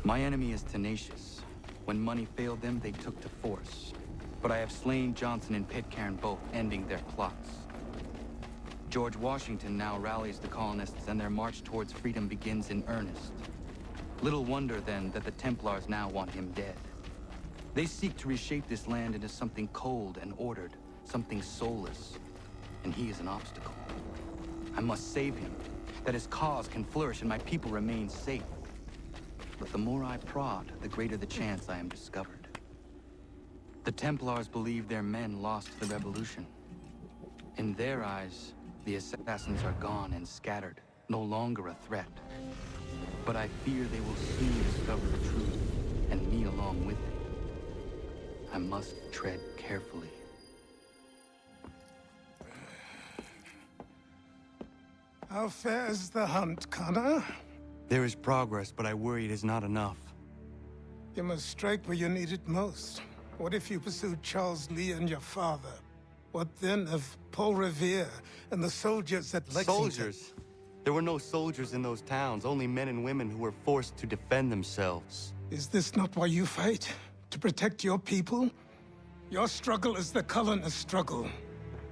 My enemy is tenacious. When money failed them, they took to force. But I have slain Johnson and Pitcairn both, ending their plots. George Washington now rallies the colonists and their march towards freedom begins in earnest. Little wonder, then, that the Templars now want him dead. They seek to reshape this land into something cold and ordered, something soulless. And he is an obstacle. I must save him, that his cause can flourish and my people remain safe. But the more I prod, the greater the chance I am discovered. The Templars believe their men lost the revolution. In their eyes, the assassins are gone and scattered, no longer a threat. But I fear they will soon discover the truth, and me along with it. I must tread carefully. How fares the hunt, Connor? There is progress, but I worry it is not enough. You must strike where you need it most. What if you pursued Charles Lee and your father? What then of Paul Revere and the soldiers at Lexington? Soldiers? There were no soldiers in those towns, only men and women who were forced to defend themselves. Is this not why you fight? To protect your people? Your struggle is the colonist struggle.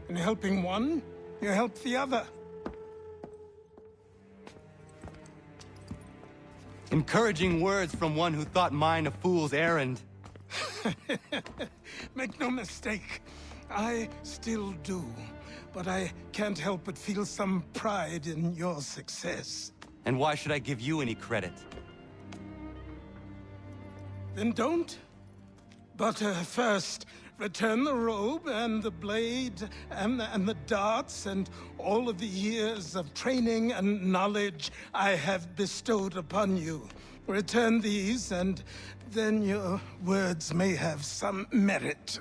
In helping one, you help the other. Encouraging words from one who thought mine a fool's errand. Make no mistake, I still do. But I can't help but feel some pride in your success. And why should I give you any credit? Then don't. But first, return the robe and the blade and the darts and all of the years of training and knowledge I have bestowed upon you. Return these, and then your words may have some merit.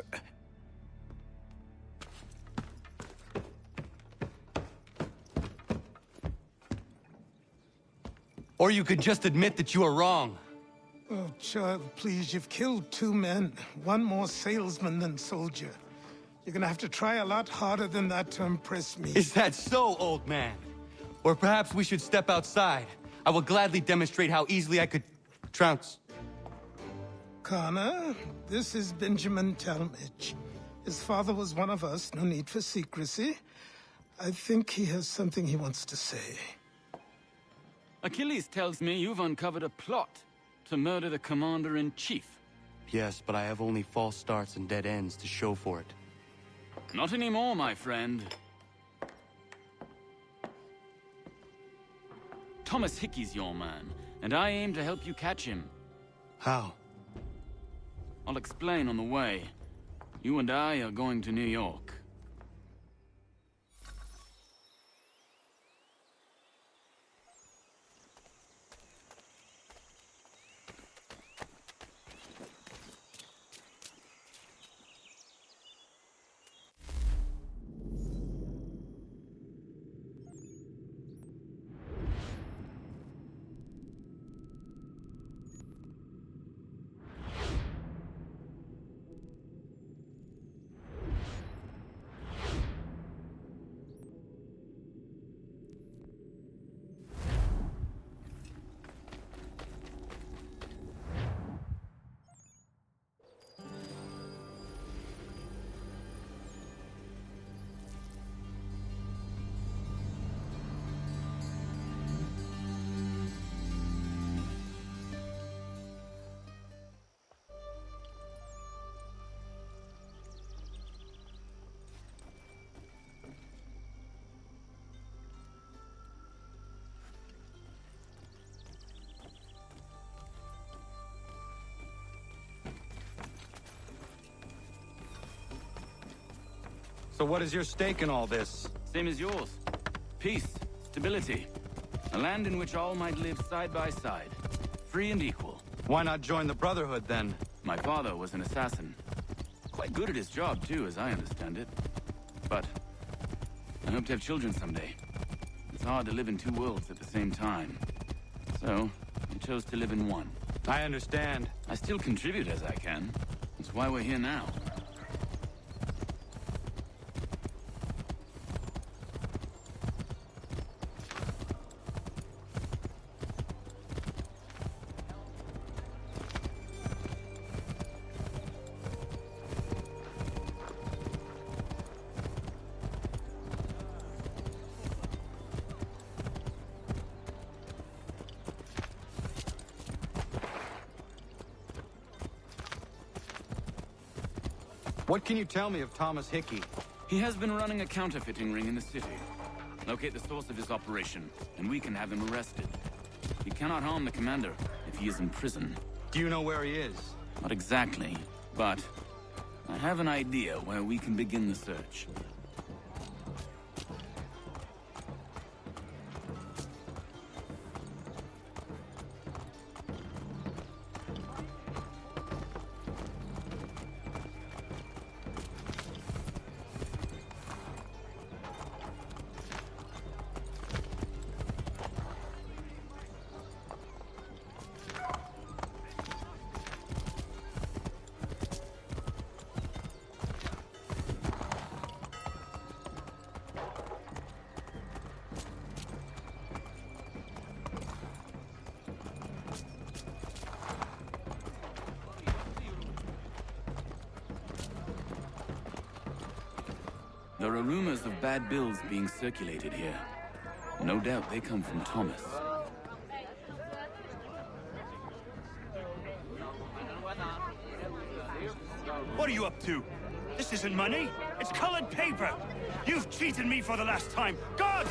Or you could just admit that you are wrong. Oh, child, please, you've killed 2 men. One more salesman than soldier. You're gonna have to try a lot harder than that to impress me. Is that so, old man? Or perhaps we should step outside. I will gladly demonstrate how easily I could trounce. Connor, this is Benjamin Talmadge. His father was one of us, no need for secrecy. I think he has something he wants to say. Achilles tells me you've uncovered a plot to murder the Commander-in-Chief. Yes, but I have only false starts and dead ends to show for it. Not anymore, my friend. Thomas Hickey's your man, and I aim to help you catch him. How? I'll explain on the way. You and I are going to New York. So what is your stake in all this? Same as yours. Peace, stability. A land in which all might live side by side. Free and equal. Why not join the Brotherhood, then? My father was an assassin. Quite good at his job, too, as I understand it. But I hope to have children someday. It's hard to live in 2 worlds at the same time. So, I chose to live in one. I understand. I still contribute as I can. That's why we're here now. What can you tell me of Thomas Hickey? He has been running a counterfeiting ring in the city. Locate the source of his operation, and we can have him arrested. He cannot harm the commander if he is in prison. Do you know where he is? Not exactly, but I have an idea where we can begin the search. There are rumors of bad bills being circulated here. No doubt they come from Thomas. What are you up to? This isn't money. It's colored paper. You've cheated me for the last time. God!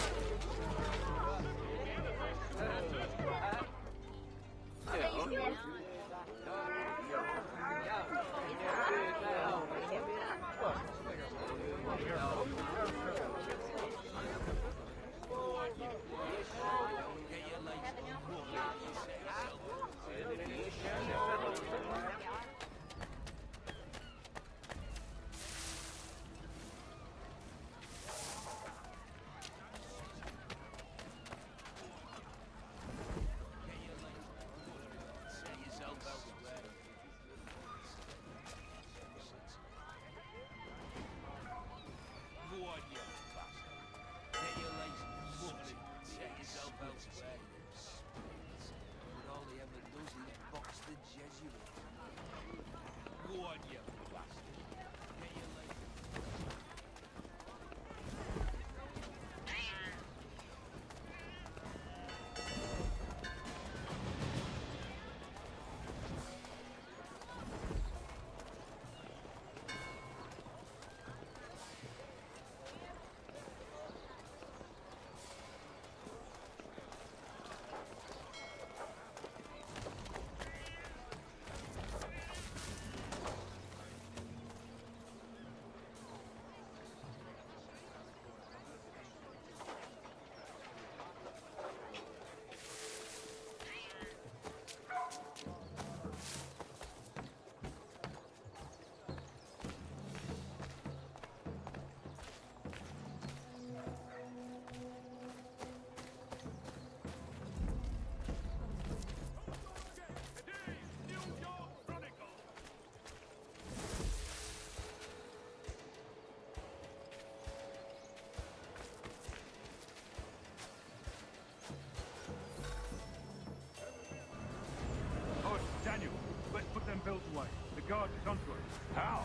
Daniel, let's put them belts away. The guard is onto us. How?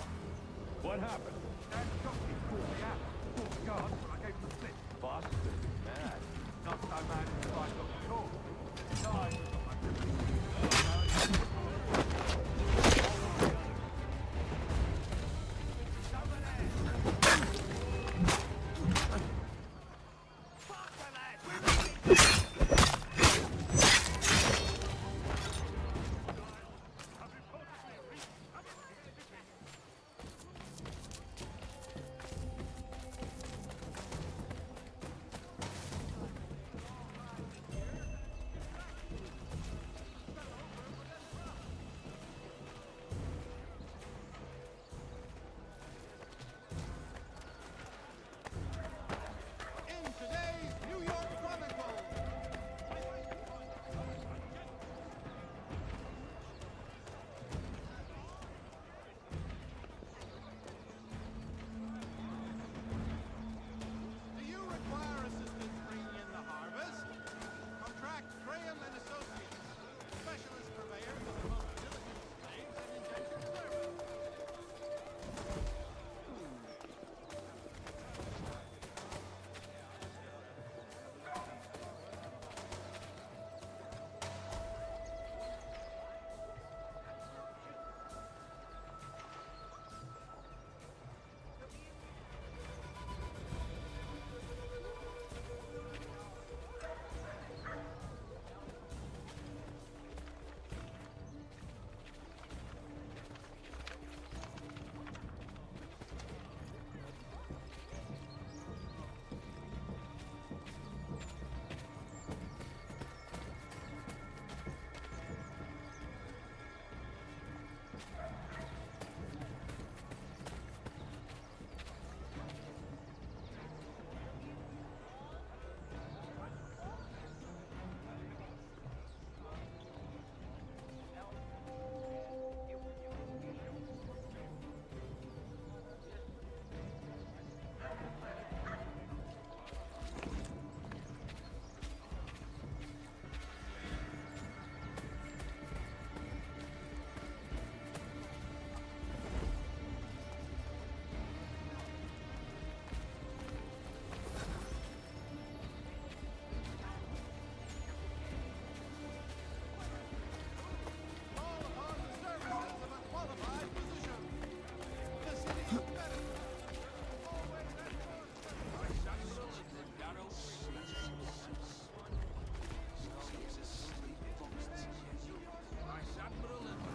What happened? That jockey called me out. Called the guard, but I gave him a slip. Bastard. Mad. Not so mad as if I got caught. Besides,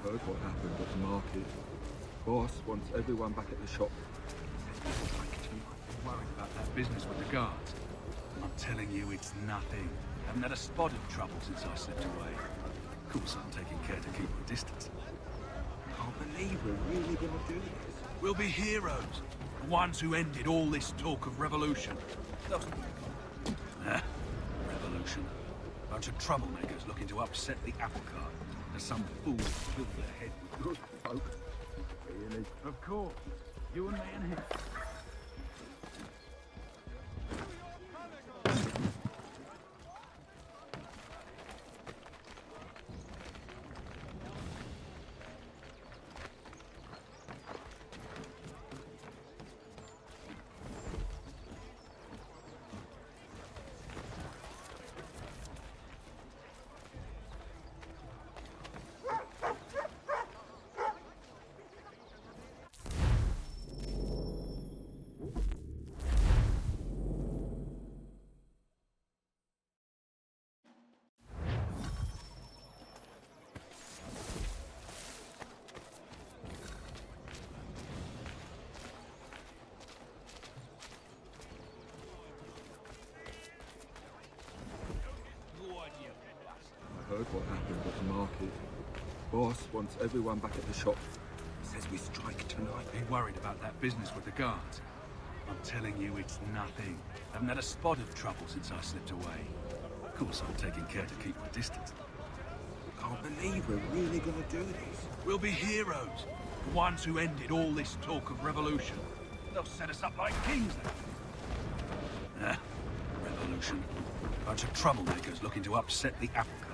Heard what happened at the market. Boss wants everyone back at the shop. I'm worried about that business with the guards. I'm telling you, it's nothing. Haven't had a spot of trouble since I slipped away. Of course, I'm taking care to keep my distance. Can't believe we're really gonna do this. We'll be heroes. The ones who ended all this talk of revolution. Revolution. Bunch of troublemakers looking to upset the apple cart. As some fool filled their head with good folk. Really? Of course. You and me and him. I heard what happened at the market. Boss wants everyone back at the shop. Says we strike tonight. Be worried about that business with the guards. I'm telling you, it's nothing. Haven't had a spot of trouble since I slipped away. Of course, I'm taking care to keep my distance. Can't believe we're really gonna do this. We'll be heroes. The ones who ended all this talk of revolution. They'll set us up like Kingston. Revolution. Bunch of troublemakers looking to upset the apple cart.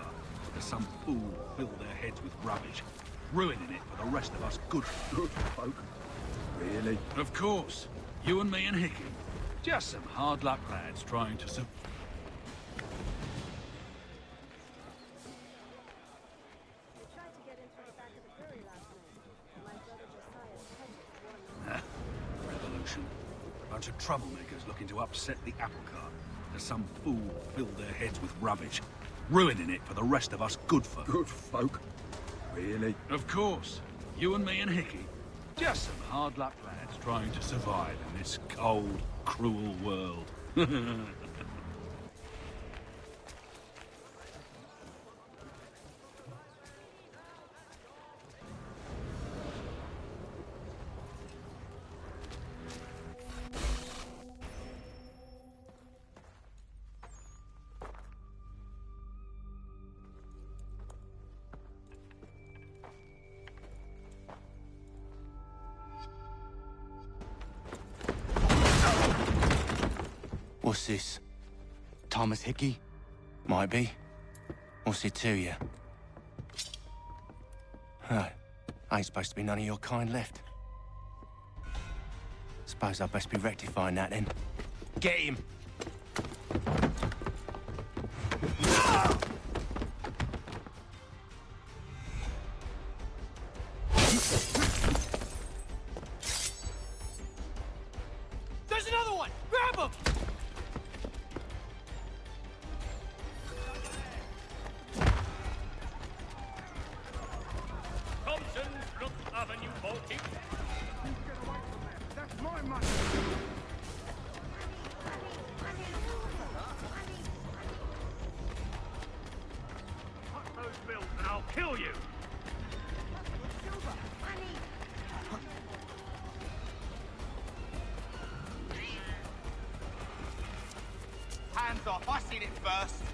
As some fool filled their heads with rubbish, ruining it for the rest of us good folk. Really? Of course. You and me and Hickey. Just some hard luck lads trying to Revolution. Bunch of troublemakers looking to upset the apple cart. As some fool filled their heads with rubbish, ruining it for the rest of us good folk. Good folk? Really? Of course. You and me and Hickey. Just some hard luck lads trying to survive in this cold, cruel world. What's this? Thomas Hickey? Might be. What's it to you? Ain't supposed to be none of your kind left. Suppose I best be rectifying that then. Get him! There's another one! Grab him! Avenue 40. That's my money! Cut those bills and I'll kill you! Hands off, I seen it first.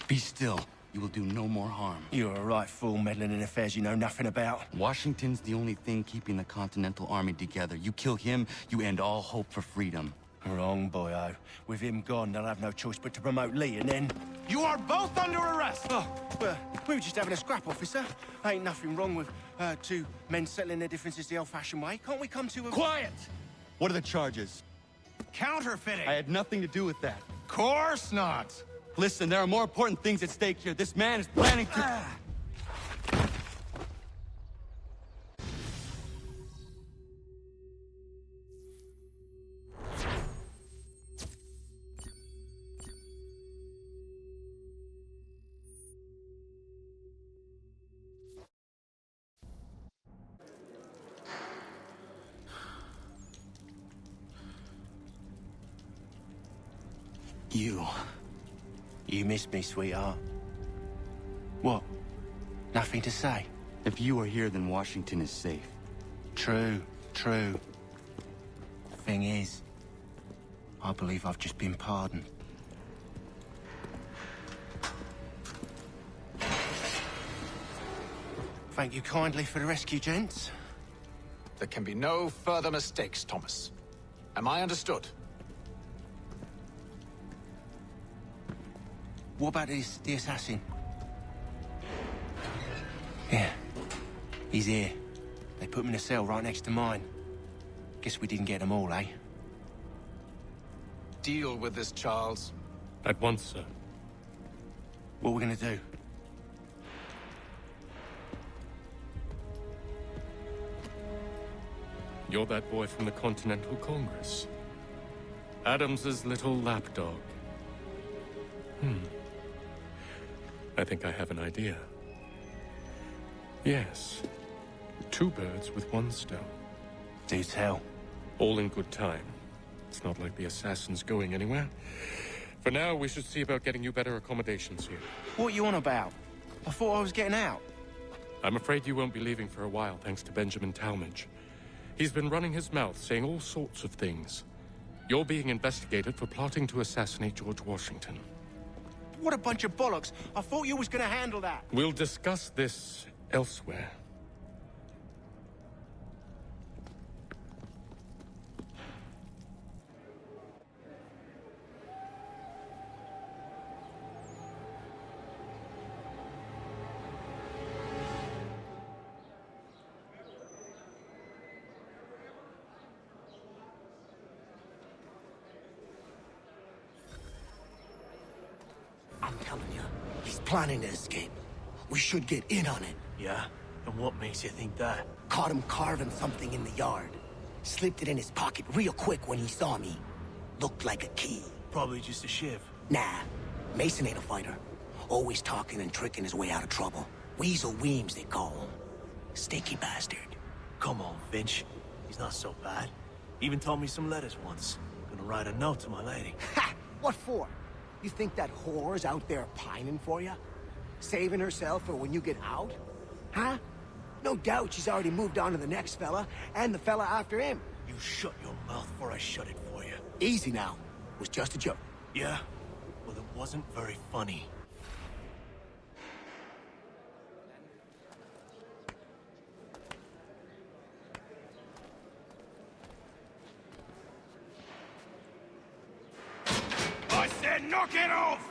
Be still. You will do no more harm. You're a right fool meddling in affairs you know nothing about. Washington's the only thing keeping the Continental Army together. You kill him, you end all hope for freedom. Wrong, boyo. With him gone, they'll have no choice but to promote Lee, and then... You are both under arrest! Oh, well, we were just having a scrap, officer. Ain't nothing wrong with two men settling their differences the old-fashioned way. Can't we come to a... Quiet! What are the charges? Counterfeiting! I had nothing to do with that. Course not! Listen, there are more important things at stake here. This man is planning to... You missed me, sweetheart. What? Nothing to say? If you are here, then Washington is safe. True. Thing is, I believe I've just been pardoned. Thank you kindly for the rescue, gents. There can be no further mistakes, Thomas. Am I understood? What about the assassin? Yeah, he's here. They put him in a cell right next to mine. Guess we didn't get them all, eh? Deal with this, Charles. At once, sir. What are we gonna do? You're that boy from the Continental Congress. Adams's little lapdog. I think I have an idea. Yes. 2 birds with 1 stone. Do tell. All in good time. It's not like the assassin's going anywhere. For now, we should see about getting you better accommodations here. What you on about? I thought I was getting out. I'm afraid you won't be leaving for a while, thanks to Benjamin Talmadge. He's been running his mouth, saying all sorts of things. You're being investigated for plotting to assassinate George Washington. What a bunch of bollocks. I thought you was gonna handle that. We'll discuss this elsewhere. I'm telling you, he's planning to escape. We should get in on it. Yeah? And what makes you think that? Caught him carving something in the yard. Slipped it in his pocket real quick when he saw me. Looked like a key. Probably just a shiv. Nah, Mason ain't a fighter. Always talking and tricking his way out of trouble. Weasel Weems, they call him. Stinky bastard. Come on, Finch. He's not so bad. Even taught me some letters once. Gonna write a note to my lady. Ha! What for? You think that whore's out there pining for you? Saving herself for when you get out? Huh? No doubt she's already moved on to the next fella, and the fella after him. You shut your mouth before I shut it for you. Easy now. It was just a joke. Yeah? Well, it wasn't very funny. I said knock it off!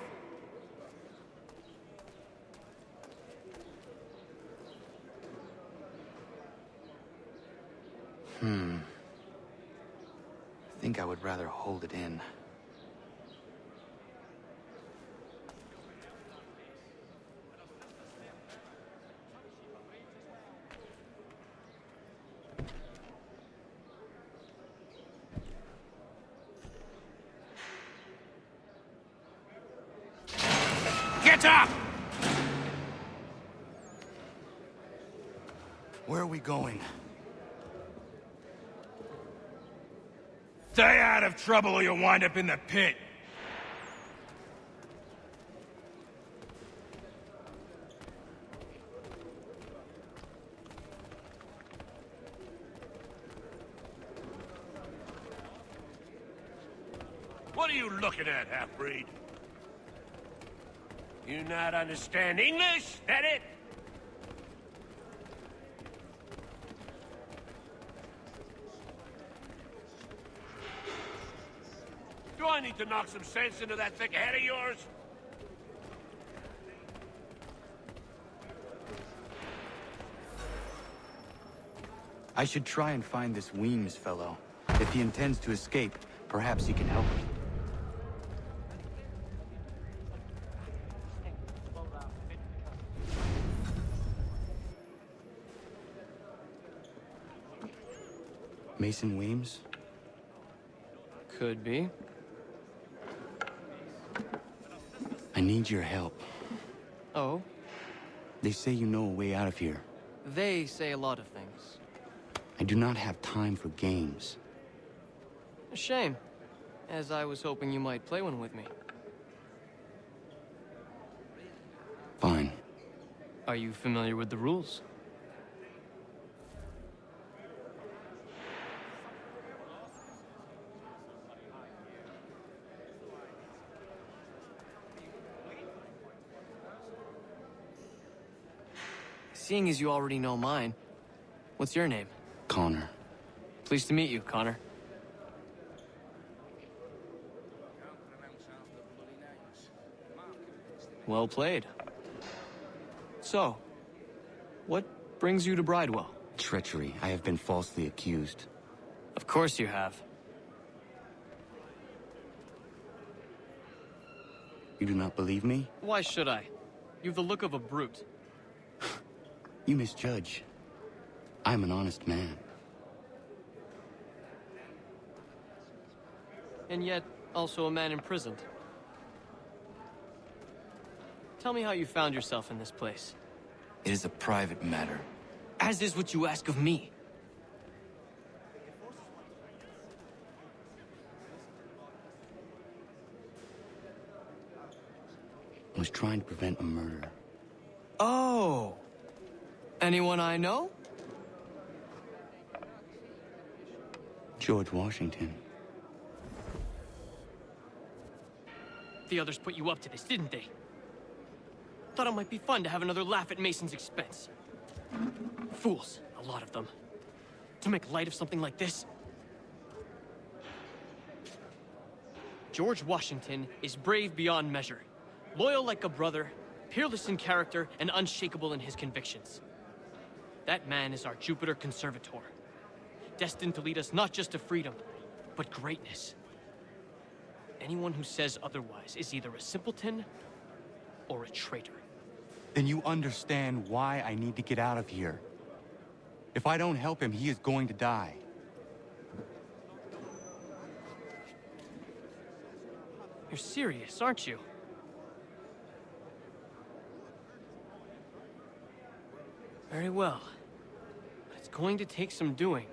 I think I would rather hold it in. Get up! Where are we going? Stay out of trouble or you'll wind up in the pit. What are you looking at, half-breed? You not understand English? That it? Do I need to knock some sense into that thick head of yours? I should try and find this Weems fellow. If he intends to escape, perhaps he can help me. Mason Weems? Could be. I need your help. Oh? They say you know a way out of here. They say a lot of things. I do not have time for games. A shame, as I was hoping you might play one with me. Are you familiar with the rules? Seeing as you already know mine, what's your name? Connor. Pleased to meet you, Connor. Well played. So, what brings you to Bridewell? Treachery. I have been falsely accused. Of course you have. You do not believe me? Why should I? You've the look of a brute. You misjudge. I'm an honest man. And yet, also a man imprisoned. Tell me how you found yourself in this place. It is a private matter. As is what you ask of me. I was trying to prevent a murder. Oh! Anyone I know? George Washington. The others put you up to this, didn't they? Thought it might be fun to have another laugh at Mason's expense. Fools, a lot of them. To make light of something like this. George Washington is brave beyond measure, loyal like a brother, peerless in character, and unshakable in his convictions. That man is our Jupiter Conservator, destined to lead us not just to freedom, but greatness. Anyone who says otherwise is either a simpleton or a traitor. Then you understand why I need to get out of here. If I don't help him, he is going to die. You're serious, aren't you? Very well. But it's going to take some doing.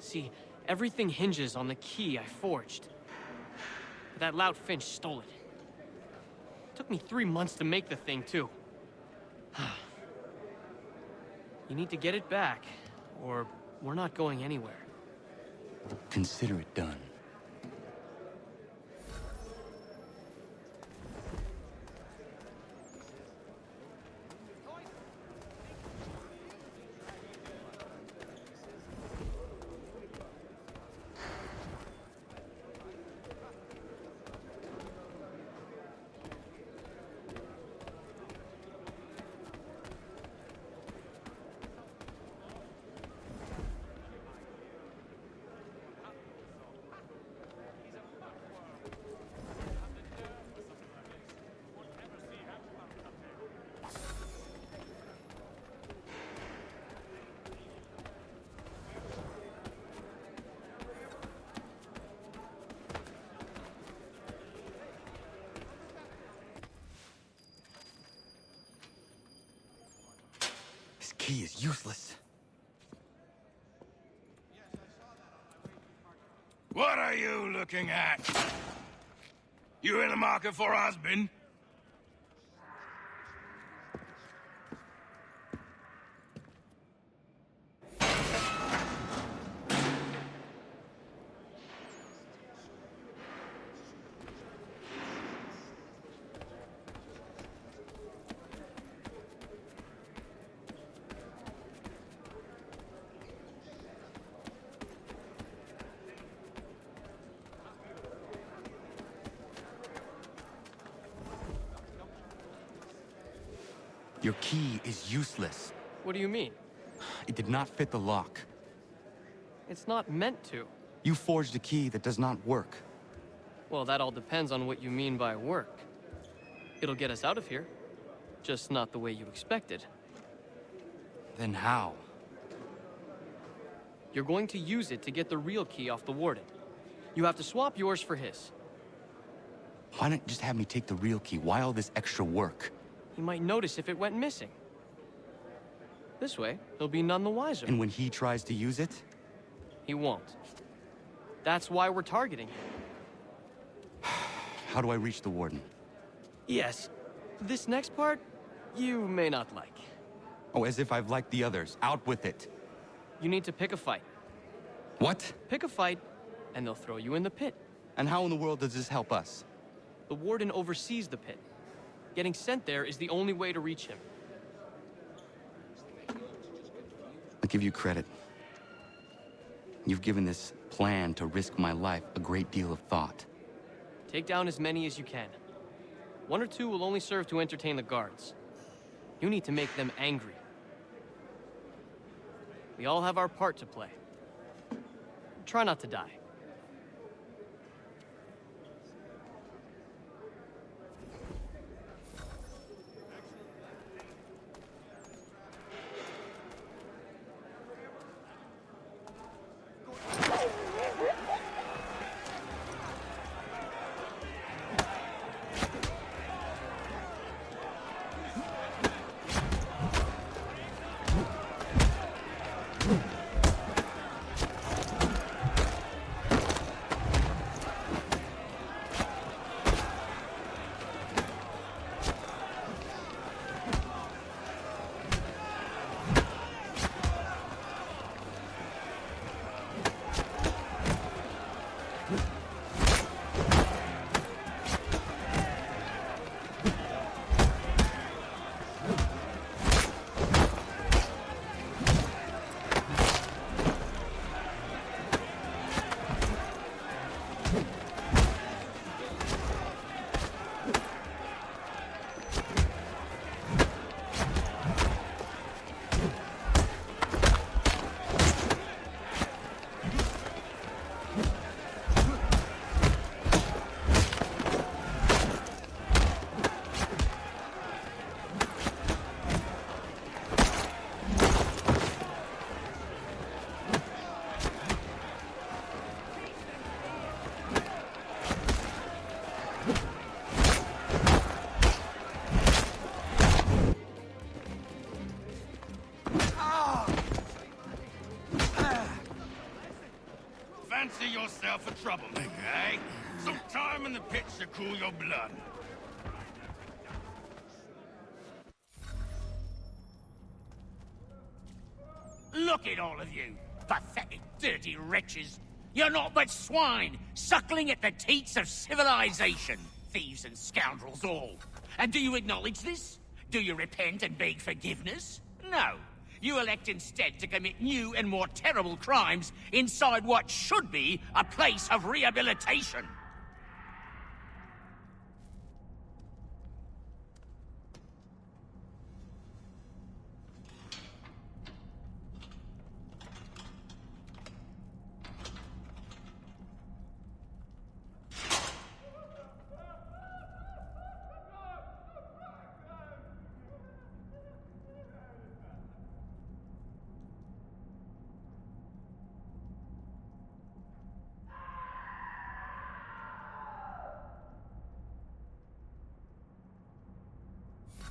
See, everything hinges on the key I forged. But that loud Finch stole it. Took me 3 months to make the thing, too. You need to get it back, or we're not going anywhere. Consider it done. This key is useless. What are you looking at? You in the market for a husband? Your key is useless. What do you mean? It did not fit the lock. It's not meant to. You forged a key that does not work. Well, that all depends on what you mean by work. It'll get us out of here. Just not the way you expected. Then how? You're going to use it to get the real key off the warden. You have to swap yours for his. Why not just have me take the real key? Why all this extra work? He might notice if it went missing. This way, he'll be none the wiser. And when he tries to use it? He won't. That's why we're targeting him. How do I reach the warden? Yes. This next part, you may not like. Oh, as if I've liked the others. Out with it. You need to pick a fight. What? Pick a fight, and they'll throw you in the pit. And how in the world does this help us? The warden oversees the pit. Getting sent there is the only way to reach him. I'll give you credit. You've given this plan to risk my life a great deal of thought. Take down as many as you can. 1 or 2 will only serve to entertain the guards. You need to make them angry. We all have our part to play. Try not to die. Fancy yourself a troublemaker, eh? Some time in the pits to cool your blood. Look at all of you, pathetic, dirty wretches. You're not but swine, suckling at the teats of civilization. Thieves and scoundrels all. And do you acknowledge this? Do you repent and beg forgiveness? No. You elect instead to commit new and more terrible crimes inside what should be a place of rehabilitation.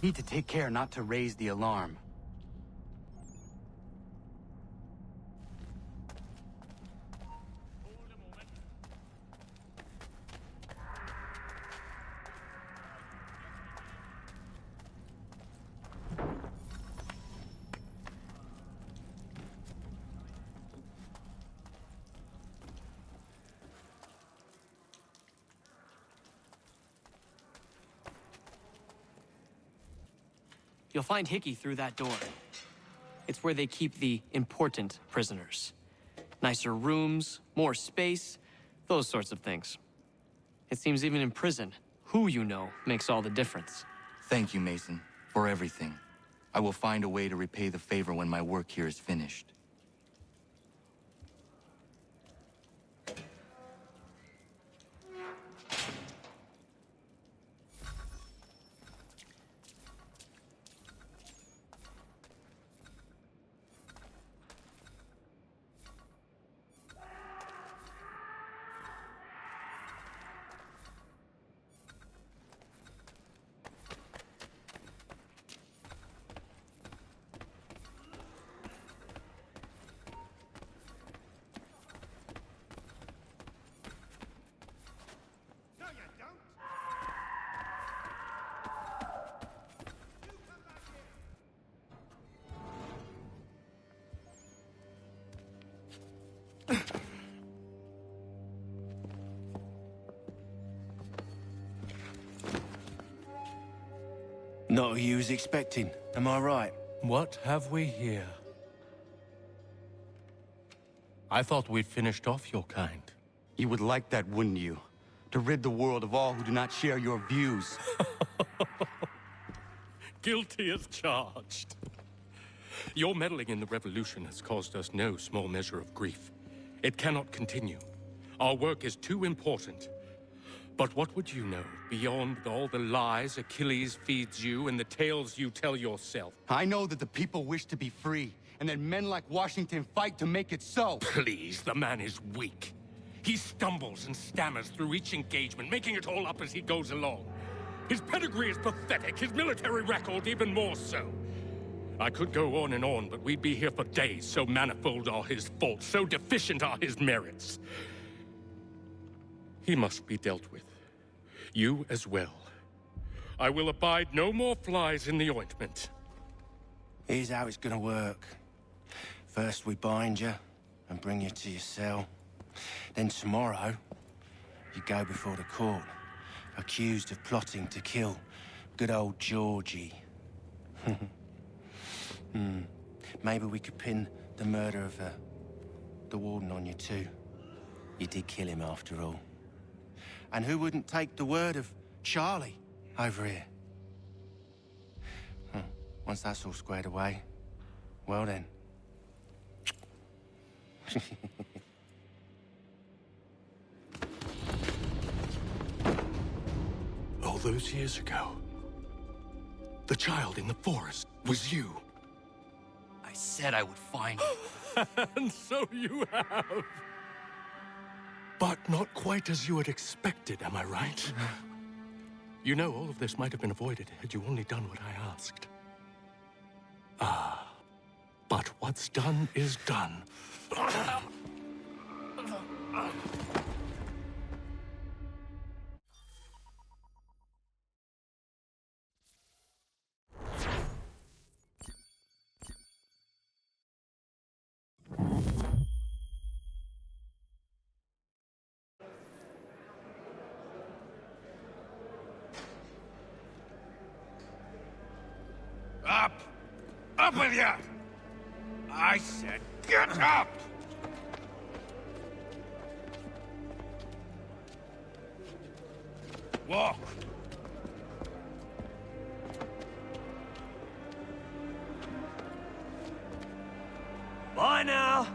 Need to take care not to raise the alarm. You'll find Hickey through that door. It's where they keep the important prisoners. Nicer rooms, more space, those sorts of things. It seems even in prison, who you know makes all the difference. Thank you, Mason, for everything. I will find a way to repay the favor when my work here is finished. Not who you was expecting, am I right? What have we here? I thought we'd finished off your kind. You would like that, wouldn't you? To rid the world of all who do not share your views. Guilty as charged. Your meddling in the revolution has caused us no small measure of grief. It cannot continue. Our work is too important. But what would you know beyond all the lies Achilles feeds you and the tales you tell yourself? I know that the people wish to be free, and that men like Washington fight to make it so. Please, the man is weak. He stumbles and stammers through each engagement, making it all up as he goes along. His pedigree is pathetic, his military record even more so. I could go on and on, but we'd be here for days, so manifold are his faults, so deficient are his merits. He must be dealt with. You as well. I will abide no more flies in the ointment. Here's how it's gonna work. First we bind you and bring you to your cell. Then tomorrow, you go before the court, accused of plotting to kill good old Georgie. Maybe we could pin the murder of the warden on you too. You did kill him after all. And who wouldn't take the word of Charlie over here? Once that's all squared away, well then. All those years ago, the child in the forest was you. I said I would find you. And so you have. But not quite as you had expected, am I right? You know, all of this might have been avoided had you only done what I asked. But what's done is done. Up! Up with you! I said get up! Walk! Bye now!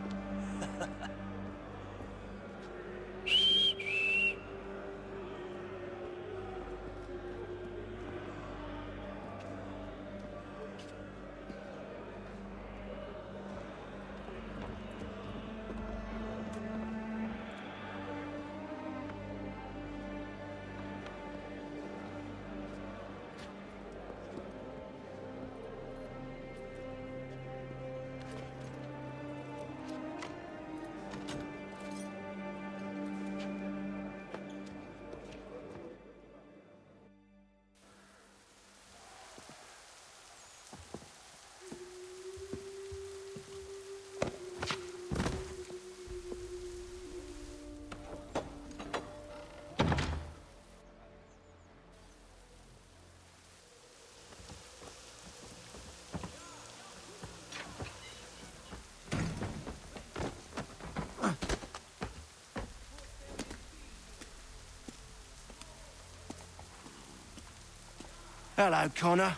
Hello, Connor.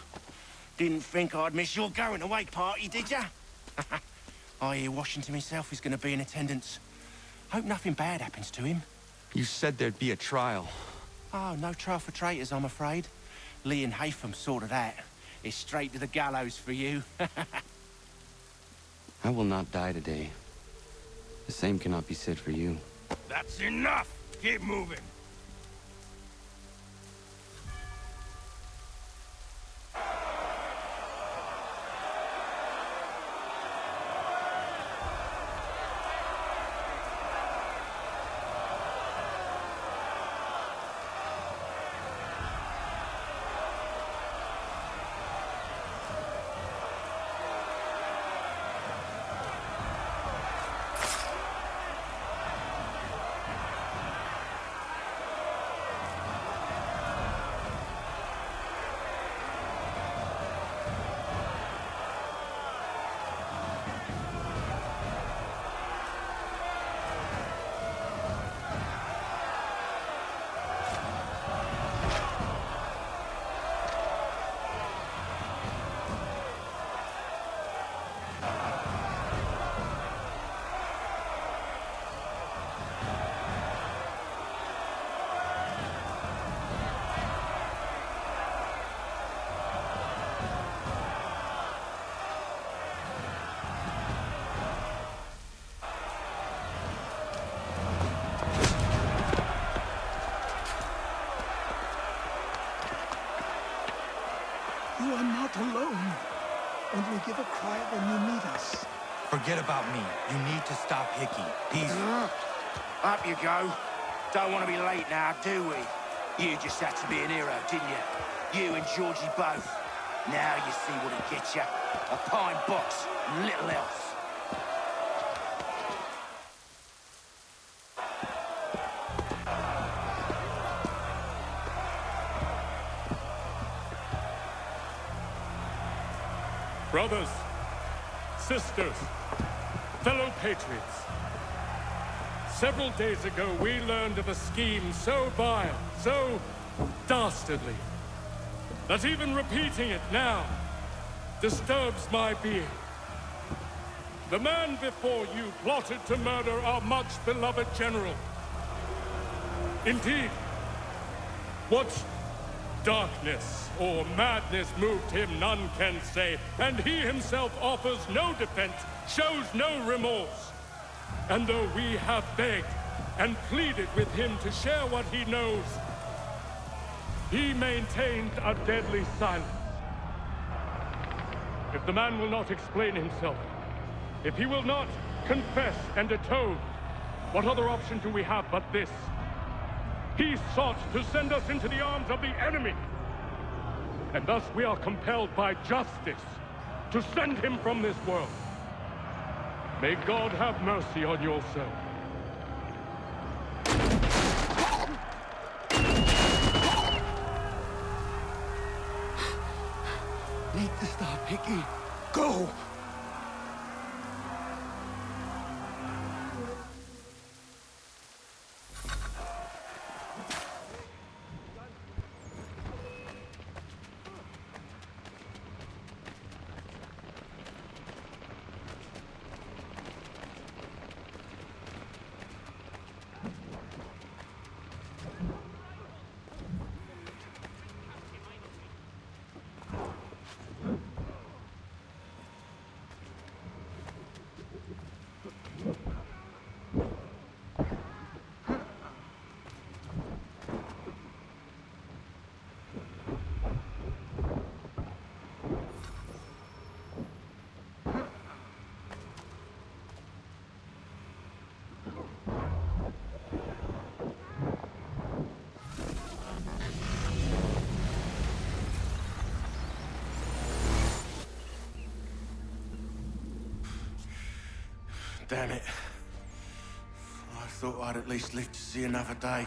Didn't think I'd miss your going away party, did ya? I hear Washington himself is going to be in attendance. Hope nothing bad happens to him. You said there'd be a trial. Oh, no trial for traitors, I'm afraid. Lee and Haytham sorted that. It's straight to the gallows for you. I will not die today. The same cannot be said for you. That's enough! Keep moving! about me. You need to stop Hickey. He's... Up you go. Don't want to be late now, do we? You just had to be an hero, didn't you? You and Georgie both. Now you see what it gets you. A pine box, and little else. Brothers, sisters, fellow patriots. Several days ago, we learned of a scheme so vile, so dastardly, that even repeating it now disturbs my being. The man before you plotted to murder our much-beloved general. Indeed, what darkness or madness moved him, none can say, and he himself offers no defense, shows no remorse. And though we have begged and pleaded with him to share what he knows, he maintained a deadly silence. If the man will not explain himself, if he will not confess and atone, what other option do we have but this? He sought to send us into the arms of the enemy. And thus we are compelled by justice to send him from this world. May God have mercy on your soul. Need to stop, Hickey. Go! Damn it. I thought I'd at least live to see another day.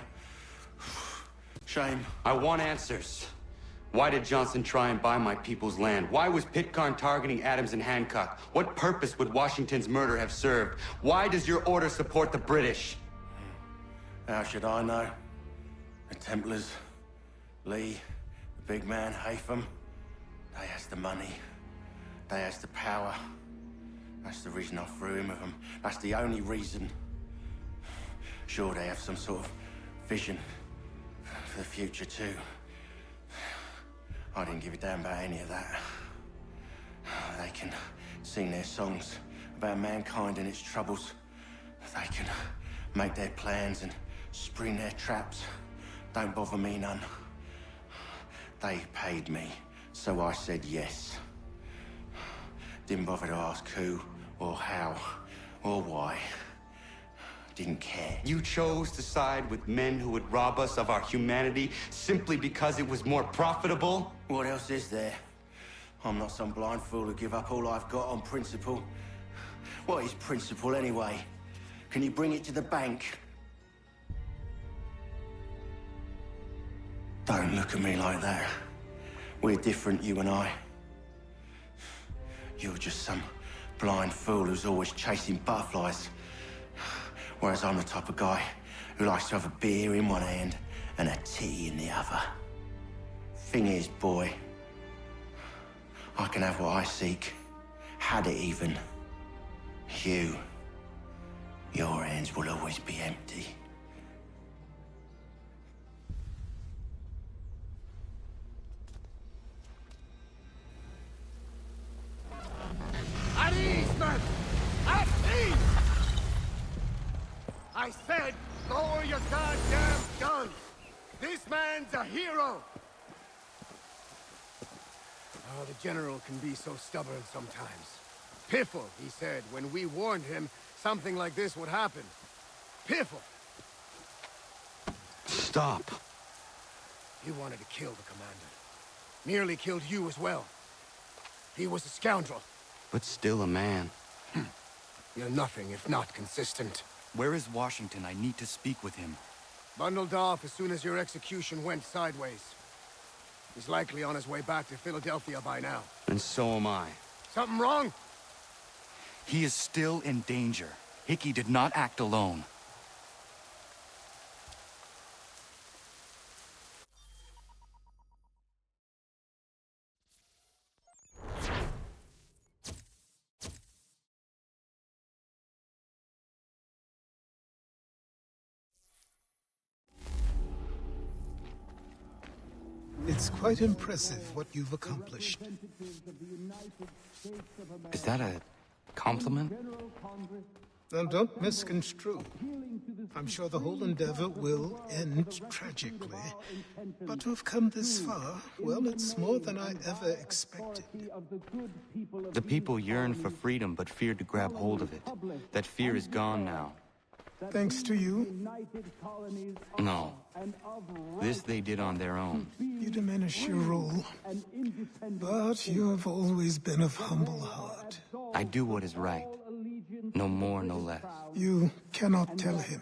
Shame. I want answers. Why did Johnson try and buy my people's land? Why was Pitcairn targeting Adams and Hancock? What purpose would Washington's murder have served? Why does your order support the British? How should I know? The Templars, Lee, the big man, Haytham, they has the money. They has the power. That's the reason I threw in with them. That's the only reason. Sure, they have some sort of vision for the future, too. I didn't give a damn about any of that. They can sing their songs about mankind and its troubles. They can make their plans and spring their traps. Don't bother me none. They paid me, so I said yes. Didn't bother to ask who, or how, or why. Didn't care. You chose to side with men who would rob us of our humanity simply because it was more profitable? What else is there? I'm not some blind fool who give up all I've got on principle. What is principle anyway? Can you bring it to the bank? Don't look at me like that. We're different, you and I. You're just some blind fool who's always chasing butterflies. Whereas I'm the type of guy who likes to have a beer in one hand and a tea in the other. Thing is, boy, I can have what I seek. Had it even. Your hands will always be empty. At ease, man! At ease! I said, lower your goddamn guns! This man's a hero! Oh, the General can be so stubborn sometimes. Piffle, he said, when we warned him something like this would happen. Piffle! Stop. He wanted to kill the commander. Nearly killed you as well. He was a scoundrel. But still a man. You're nothing if not consistent. Where is Washington? I need to speak with him. Bundled off as soon as your execution went sideways. He's likely on his way back to Philadelphia by now. And so am I. Something wrong? He is still in danger. Hickey did not act alone. It's quite impressive what you've accomplished. Is that a compliment? Now, don't misconstrue. I'm sure the whole endeavor will end tragically. But to have come this far, well, it's more than I ever expected. The people yearn for freedom but feared to grab hold of it. That fear is gone now. Thanks to you? No. This they did on their own. You diminish your role. But you have always been of humble heart. I do what is right. No more, no less. You cannot tell him.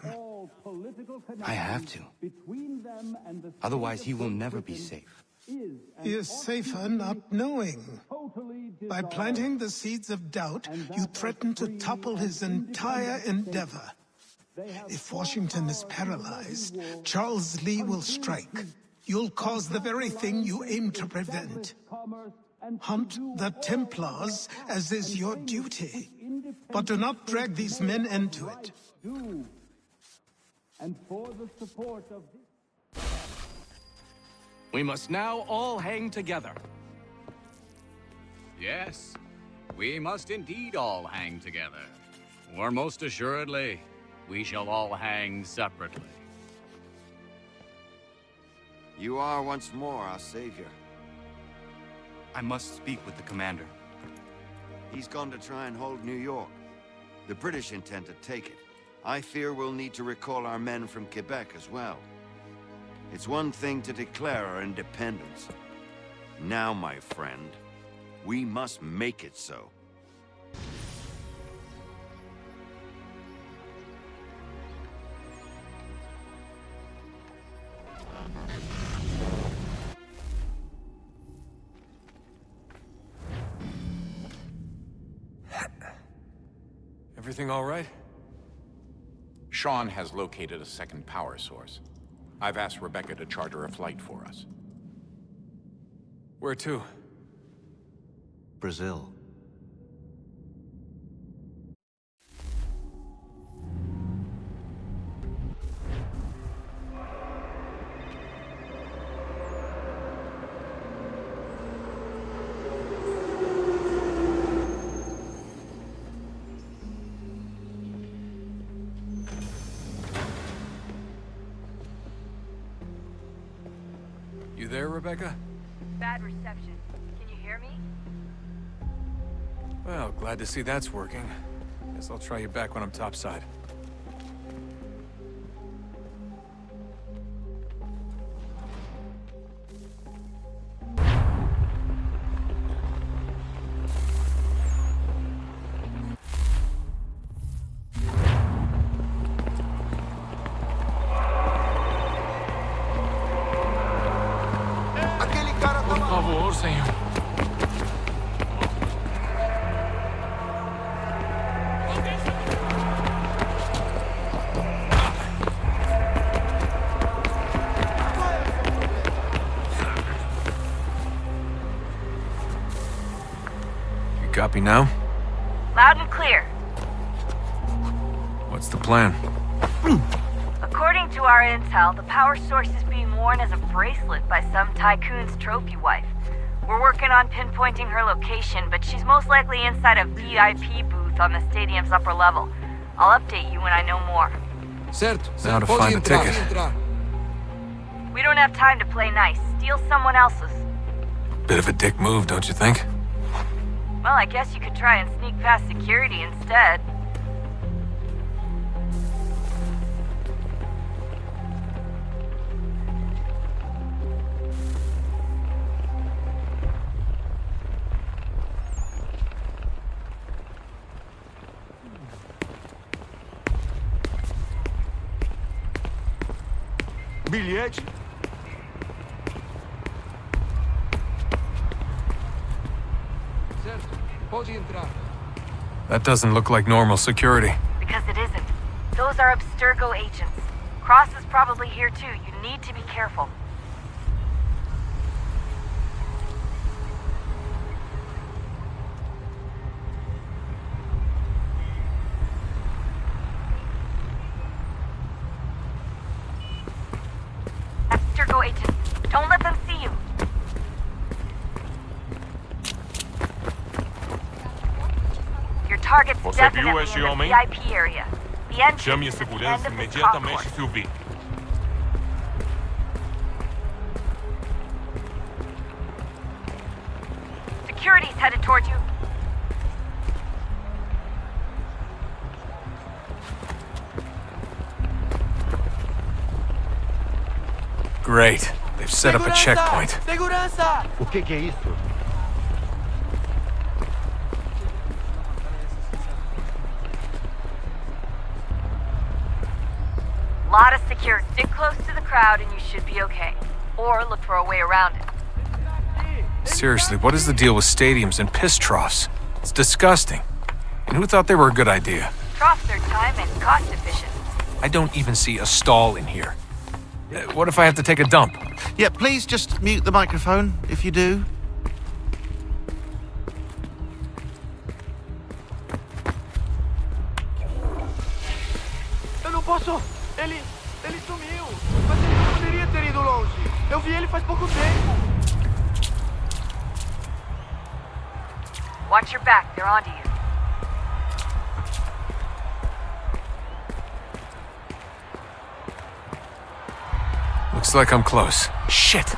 I have to. Otherwise, he will never be safe. He is safer not knowing. By planting the seeds of doubt, you threaten to topple his entire endeavor. If Washington is paralyzed, Charles Lee will strike. You'll cause the very thing you aim to prevent. Hunt the Templars, as is your duty. But do not drag these men into it. And for the support of this... We must now all hang together. Yes, we must indeed all hang together. Or most assuredly, we shall all hang separately. You are once more our savior. I must speak with the commander. He's gone to try and hold New York. The British intend to take it. I fear we'll need to recall our men from Quebec as well. It's one thing to declare our independence. Now, my friend, we must make it so. Everything all right? Sean has located a second power source. I've asked Rebecca to charter a flight for us. Where to? Brazil. You there, Rebecca? Bad reception. Can you hear me? Well, glad to see that's working. Guess I'll try you back when I'm topside. Por favor, senhor. You copy now? Loud and clear. What's the plan? According to our intel, the power source is being worn as a bracelet by some tycoon's trophy wife. We're working on pinpointing her location, but she's most likely inside a VIP booth on the stadium's upper level. I'll update you when I know more. Now to find a ticket. We don't have time to play nice. Steal someone else's. Bit of a dick move, don't you think? Well, I guess you could try and sneak past security instead. Bilhete? Certo, pode entrar. That doesn't look like normal security. Because it isn't. Those are Abstergo agents. Cross is probably here too. You need to be careful. Abstergo agents. Don't let them see you. Your target's Você viu definitely esse in the homem? VIP area. The entrance Chame a is at the segurança end of this imediatamente concourse. se o vir. Security's headed towards you. Great. They've set up a checkpoint. Segurança! O que é isso? Lot of security. Stick close to the crowd and you should be okay. Or look for a way around it. Seriously, what is the deal with stadiums and piss troughs? It's disgusting. And who thought they were a good idea? Troughs are time and cost efficient. I don't even see a stall in here. What if I have to take a dump? Yeah, please just mute the microphone if you do. Eu não posso... Ele sumiu. Mas ele não poderia ter ido longe. Eu vi ele faz pouco tempo. Watch your back, they're onto you. Looks like I'm close. Shit!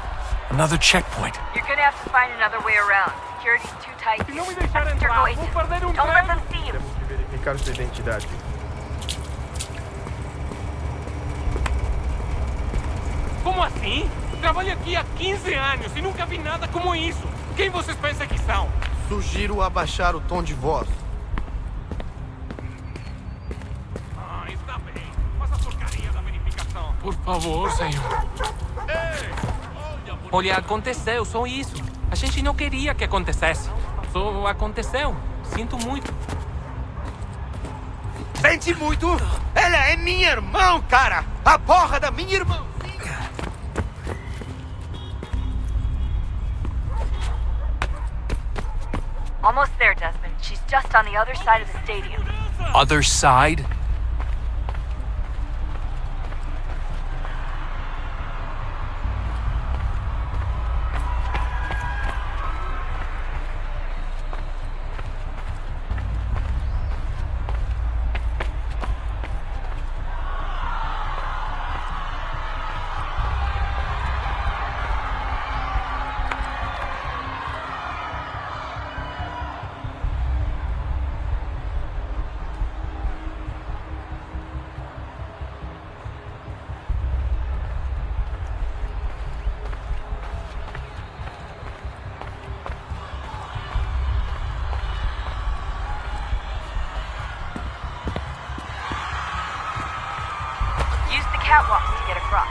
Another checkpoint. You're gonna have to find another way around. Security's too tight. Abstergo agents. Don't let them see you. Temos que verificar sua identidade. Como assim? Trabalho aqui há 15 anos e nunca vi nada como isso. Quem vocês pensam que são? Sugiro abaixar o tom de voz. Ah, está bem. Faça a porcaria da verificação. Por favor, senhor. Olha, aconteceu, só isso. A gente não queria que acontecesse. Só aconteceu. Sinto muito. Sente muito? Ela é minha irmã, cara! A porra da minha irmã! Almost there, Desmond. She's just on the other side of the stadium. Other side? Use the catwalks to get across.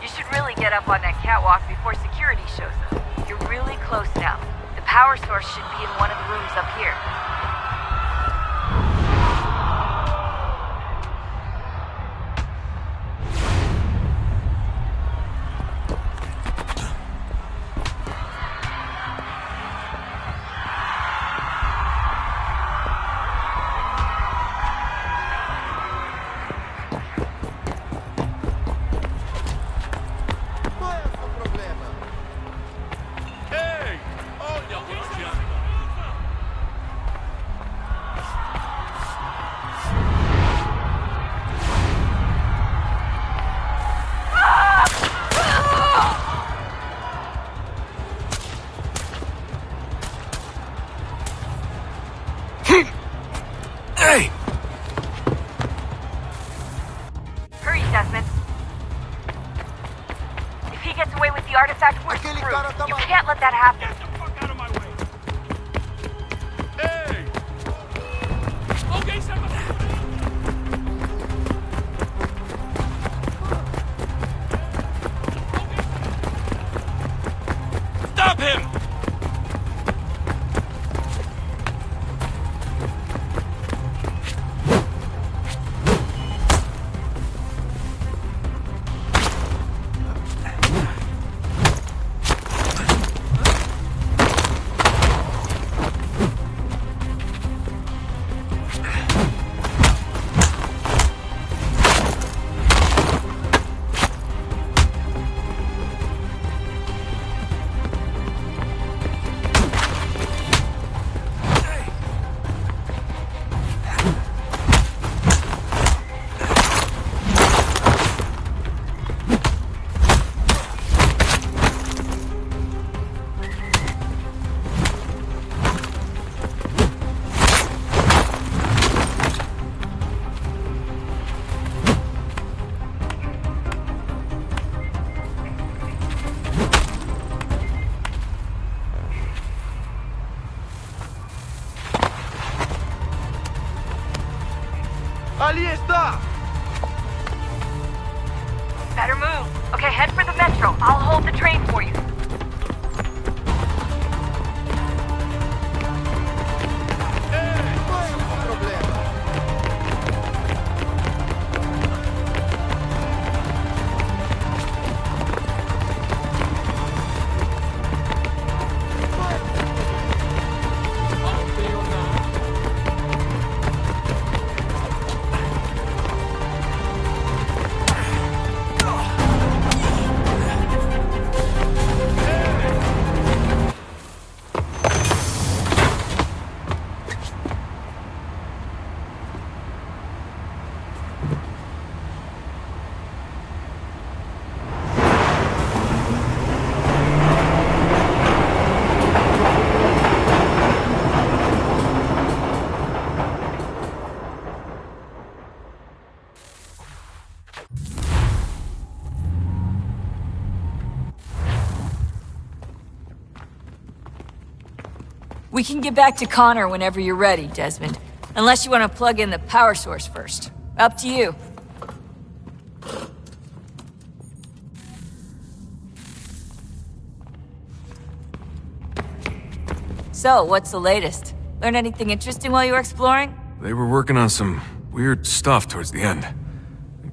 You should really get up on that catwalk before security shows up. You're really close now. The power source should be in one of the rooms up here. gets away with the artifact, we're screwed. You can't let that happen. Stop him! Allí está! Better move. Okay, head for the metro. I'll hold the train for you. We can get back to Connor whenever you're ready, Desmond. Unless you want to plug in the power source first. Up to you. So, what's the latest? Learn anything interesting while you were exploring? They were working on some weird stuff towards the end.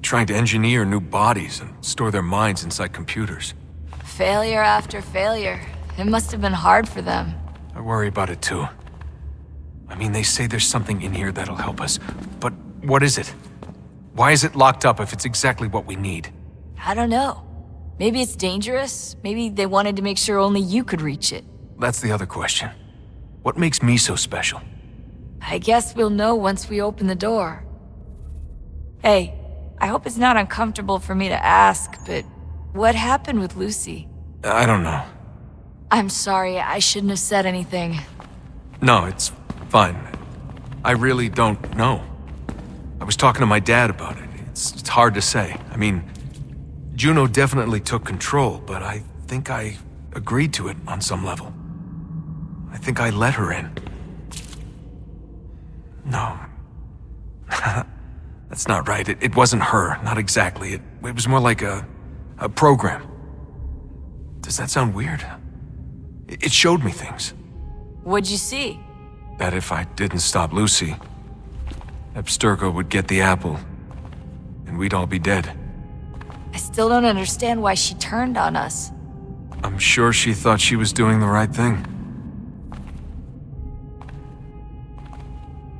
Trying to engineer new bodies and store their minds inside computers. Failure after failure. It must have been hard for them. I worry about it too. I mean, they say there's something in here that'll help us, but what is it? Why is it locked up if it's exactly what we need? I don't know. Maybe it's dangerous. Maybe they wanted to make sure only you could reach it. That's the other question. What makes me so special? I guess we'll know once we open the door. Hey, I hope it's not uncomfortable for me to ask, but what happened with Lucy? I don't know. I'm sorry, I shouldn't have said anything. No, it's fine. I really don't know. I was talking to my dad about it. It's hard to say. I mean, Juno definitely took control, but I think I agreed to it on some level. I think I let her in. No. That's not right. It wasn't her. Not exactly. It was more like a program. Does that sound weird? It showed me things. What'd you see? That if I didn't stop Lucy, Abstergo would get the apple, and we'd all be dead. I still don't understand why she turned on us. I'm sure she thought she was doing the right thing.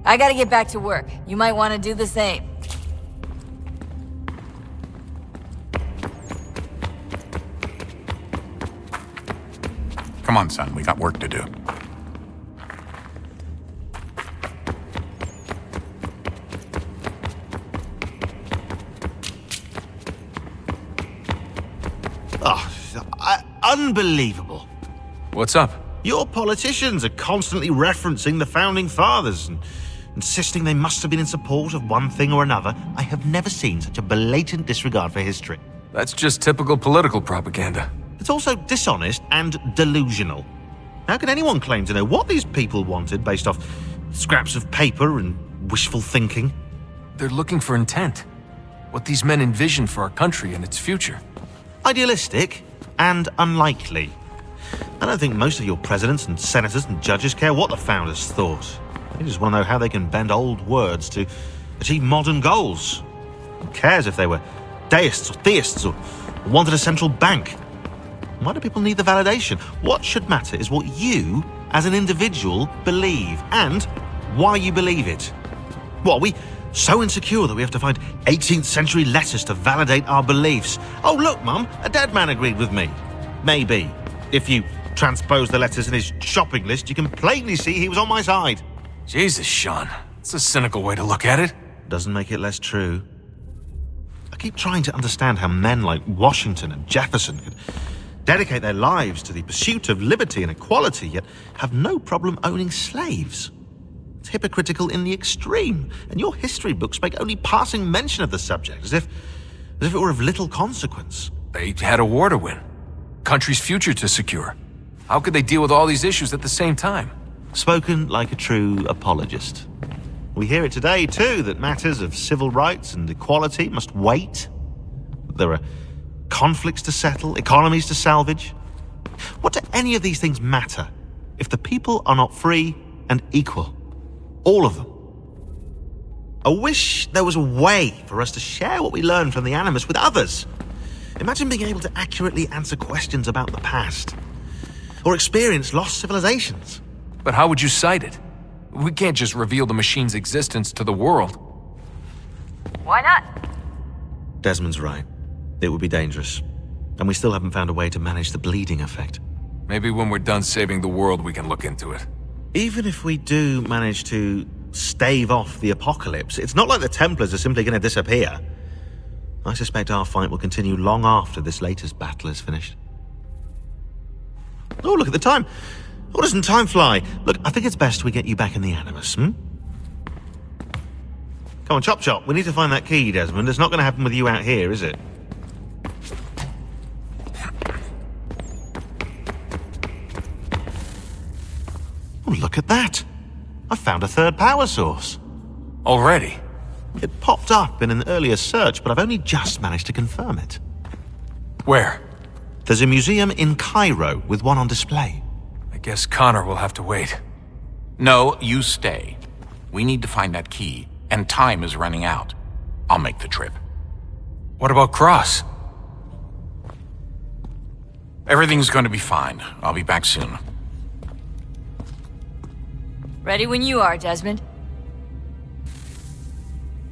I gotta get back to work. You might want to do the same. Come on, son. We got work to do. Oh, unbelievable. What's up? Your politicians are constantly referencing the Founding Fathers and insisting they must have been in support of one thing or another. I have never seen such a blatant disregard for history. That's just typical political propaganda. It's also dishonest and delusional. How can anyone claim to know what these people wanted based off scraps of paper and wishful thinking? They're looking for intent. What these men envision for our country and its future. Idealistic and unlikely. I don't think most of your presidents and senators and judges care what the founders thought. They just want to know how they can bend old words to achieve modern goals. Who cares if they were deists or theists or wanted a central bank? Why do people need the validation? What should matter is what you, as an individual, believe, and why you believe it. What, are we so insecure that we have to find 18th century letters to validate our beliefs? Oh, look, Mum, a dead man agreed with me. Maybe. If you transpose the letters in his shopping list, you can plainly see he was on my side. Jesus, Sean. It's a cynical way to look at it. Doesn't make it less true. I keep trying to understand how men like Washington and Jefferson could dedicate their lives to the pursuit of liberty and equality, yet have no problem owning slaves. It's hypocritical in the extreme, and your history books make only passing mention of the subject, as if it were of little consequence. They had a war to win. Country's future to secure. How could they deal with all these issues at the same time? Spoken like a true apologist. We hear it today, too, that matters of civil rights and equality must wait. There are conflicts to settle, economies to salvage. What do any of these things matter if the people are not free and equal? All of them. I wish there was a way for us to share what we learn from the Animus with others. Imagine being able to accurately answer questions about the past, or experience lost civilizations. But how would you cite it? We can't just reveal the machine's existence to the world. Why not? Desmond's right. It would be dangerous. And we still haven't found a way to manage the bleeding effect. Maybe when we're done saving the world, we can look into it. Even if we do manage to stave off the apocalypse, it's not like the Templars are simply going to disappear. I suspect our fight will continue long after this latest battle is finished. Oh, look at the time. Oh, doesn't time fly? Look, I think it's best we get you back in the Animus, Come on, chop chop. We need to find that key, Desmond. It's not going to happen with you out here, is it? Oh, look at that. I found a third power source. Already? It popped up in an earlier search, but I've only just managed to confirm it. Where? There's a museum in Cairo with one on display. I guess Connor will have to wait. No, you stay. We need to find that key, and time is running out. I'll make the trip. What about Cross? Everything's going to be fine. I'll be back soon. Ready when you are, Desmond.